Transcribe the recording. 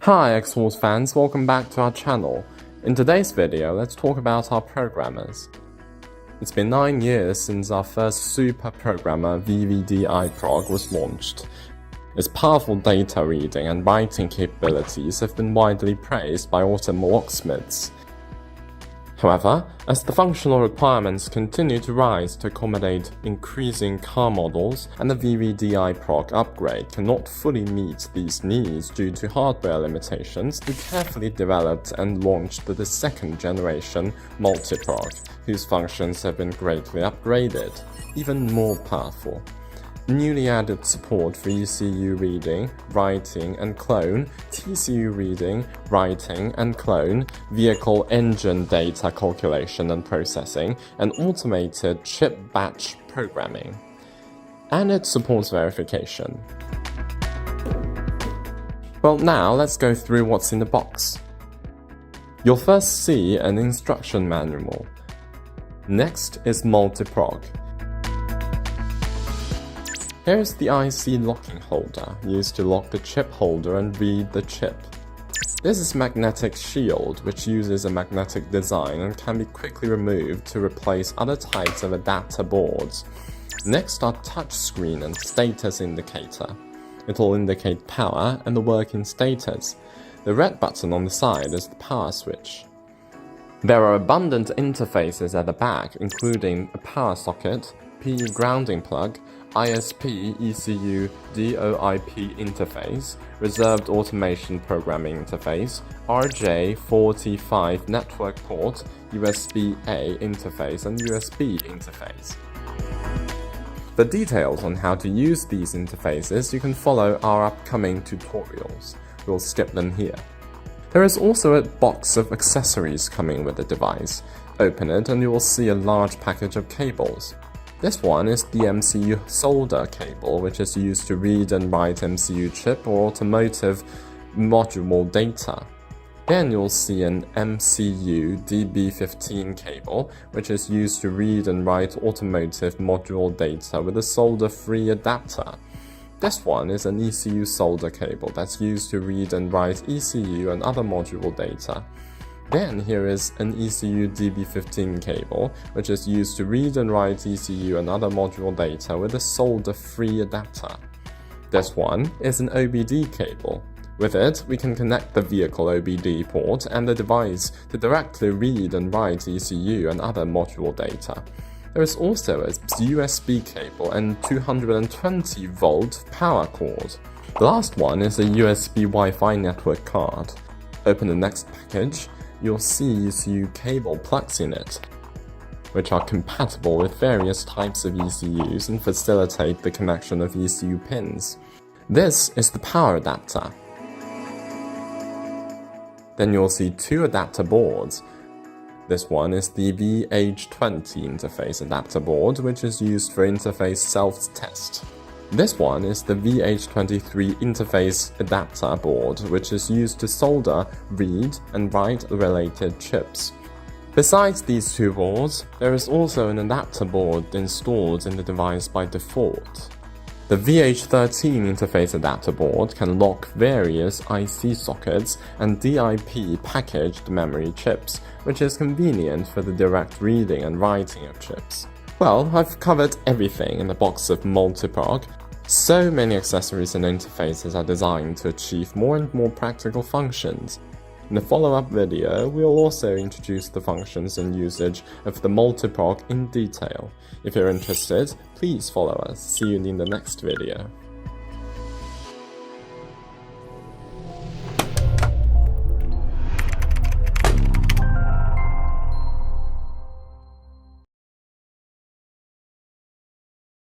Hi Xhorse fans, welcome back to our channel. In today's video, let's talk about our programmers. It's been 9 years since our first super programmer VVDI-Prog was launched. Its powerful data reading and writing capabilities have been widely praised by automotive locksmiths. However, as the functional requirements continue to rise to accommodate increasing car models, and the VVDI-Prog upgrade cannot fully meet these needs due to hardware limitations, we carefully developed and launched the second generation Multi-Prog, whose functions have been greatly upgraded, even more powerful. Newly added support for ECU reading, writing and clone, TCU reading, writing and clone, vehicle engine data calculation and processing, and automated chip batch programming. And it supports verification. Well, now let's go through what's in the box. You'll first see an instruction manual. Next is Multi-Prog. Here is the IC locking holder, used to lock the chip holder and read the chip. This is magnetic shield, which uses a magnetic design and can be quickly removed to replace other types of adapter boards. Next are touchscreen and status indicator. It will indicate power and the working status. The red button on the side is the power switch. There are abundant interfaces at the back, including a power socket, PE grounding plug, ISP ECU DOIP interface, reserved automation programming interface, RJ45 network port, USB-A interface, and USB interface. For details on how to use these interfaces, you can follow our upcoming tutorials. We'll skip them here. There is also a box of accessories coming with the device. Open it and you will see a large package of cables. This one is the MCU solder cable, which is used to read and write MCU chip or automotive module data. Then you'll see an MCU DB15 cable, which is used to read and write automotive module data with a solder-free adapter. This one is an ECU solder cable that's used to read and write ECU and other module data. Then here is an ECU DB15 cable, which is used to read and write ECU and other module data with a solder-free adapter. This one is an OBD cable. With it, we can connect the vehicle OBD port and the device to directly read and write ECU and other module data. There is also a USB cable and 220 volt power cord. The last one is a USB Wi-Fi network card. Open the next package. You'll see ECU cable plugs in it, which are compatible with various types of ECUs and facilitate the connection of ECU pins. This is the power adapter. Then you'll see two adapter boards. This one is the VH20 interface adapter board, which is used for interface self-test. This one is the VH23 interface adapter board, which is used to solder, read, and write related chips. Besides these two boards, there is also an adapter board installed in the device by default. The VH13 interface adapter board can lock various IC sockets and DIP packaged memory chips, which is convenient for the direct reading and writing of chips. Well, I've covered everything in the box of Multi-Prog. So many accessories and interfaces are designed to achieve more and more practical functions. In the follow-up video, we'll also introduce the functions and usage of the Multi-Prog in detail. If you're interested, please follow us. See you in the next video.